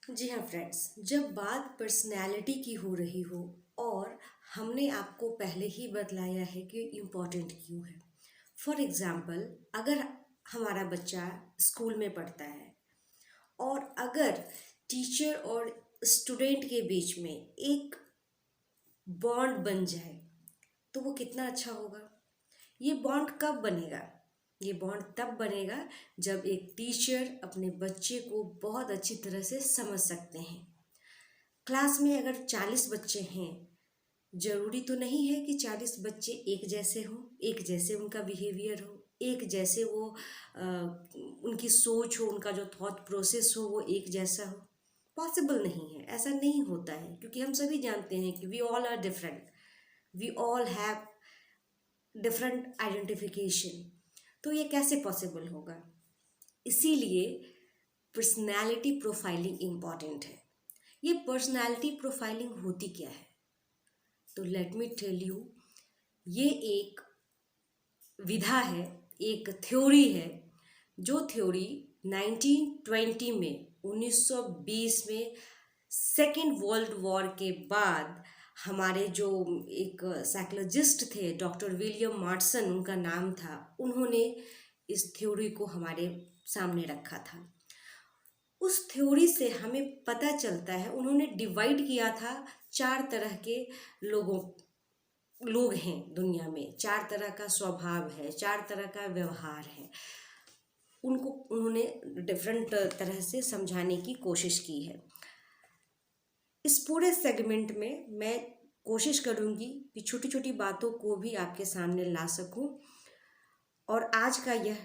जी हाँ फ्रेंड्स, जब बात पर्सनैलिटी की हो रही हो और हमने आपको पहले ही बतलाया है कि इम्पोर्टेंट क्यों है। फॉर एग्ज़ाम्पल, अगर हमारा बच्चा स्कूल में पढ़ता है और अगर टीचर और स्टूडेंट के बीच में एक बॉन्ड बन जाए तो वो कितना अच्छा होगा। ये बॉन्ड कब बनेगा? ये बॉन्ड तब बनेगा जब एक टीचर अपने बच्चे को बहुत अच्छी तरह से समझ सकते हैं। क्लास में अगर 40 बच्चे हैं, जरूरी तो नहीं है कि 40 बच्चे एक जैसे हों, एक जैसे उनका बिहेवियर हो, एक जैसे वो उनकी सोच हो, उनका जो थॉट प्रोसेस हो वो एक जैसा हो। पॉसिबल नहीं है, ऐसा नहीं होता है, क्योंकि हम सभी जानते हैं कि we all are different, we all have different identification. तो ये कैसे पॉसिबल होगा? इसीलिए पर्सनैलिटी प्रोफाइलिंग इम्पॉर्टेंट है। ये पर्सनैलिटी प्रोफाइलिंग होती क्या है? तो लेट मी टेल यू, ये एक विधा है, एक थ्योरी है। जो थ्योरी 1920 में 1920 में सेकेंड वर्ल्ड वॉर के बाद हमारे जो एक साइकोलॉजिस्ट थे, डॉक्टर विलियम मार्टसन उनका नाम था, उन्होंने इस थ्योरी को हमारे सामने रखा था। उस थ्योरी से हमें पता चलता है, उन्होंने डिवाइड किया था चार तरह के लोग हैं दुनिया में, चार तरह का स्वभाव है, चार तरह का व्यवहार है। उनको उन्होंने डिफरेंट तरह से समझाने की कोशिश की है। इस पूरे सेगमेंट में मैं कोशिश करूँगी कि छोटी छोटी बातों को भी आपके सामने ला सकूं। और आज का यह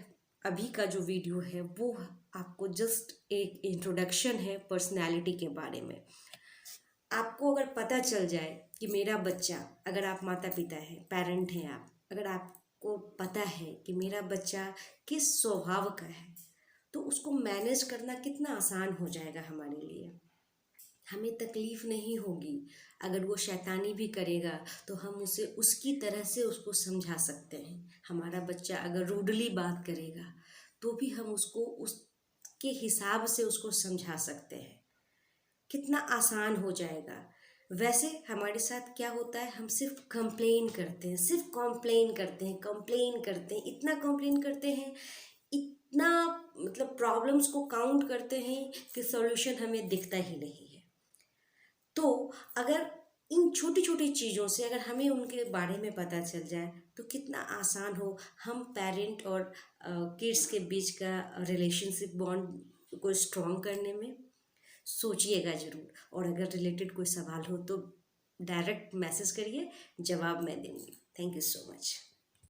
अभी का जो वीडियो है वो आपको जस्ट एक इंट्रोडक्शन है पर्सनैलिटी के बारे में। आपको अगर पता चल जाए कि मेरा बच्चा, अगर आप माता पिता हैं, पेरेंट हैं आप, अगर आपको पता है कि मेरा बच्चा किस स्वभाव का है, तो उसको मैनेज करना कितना आसान हो जाएगा हमारे लिए। हमें तकलीफ़ नहीं होगी। अगर वो शैतानी भी करेगा तो हम उसे उसकी तरह से उसको समझा सकते हैं। हमारा बच्चा अगर रूडली बात करेगा तो भी हम उसको उसके हिसाब से उसको समझा सकते हैं। कितना आसान हो जाएगा। वैसे हमारे साथ क्या होता है, हम सिर्फ कंप्लेन करते हैं, सिर्फ कंप्लेन करते हैं, कंप्लेन करते हैं, इतना कंप्लेन करते हैं, इतना मतलब प्रॉब्लम्स को काउंट करते हैं कि सॉल्यूशन हमें दिखता ही नहीं है। तो अगर इन छोटी छोटी चीज़ों से अगर हमें उनके बारे में पता चल जाए तो कितना आसान हो हम पेरेंट और किड्स के बीच का रिलेशनशिप बॉन्ड को स्ट्रॉन्ग करने में। सोचिएगा ज़रूर, और अगर रिलेटेड कोई सवाल हो तो डायरेक्ट मैसेज करिए, जवाब मैं दूँगी। Thank you so much.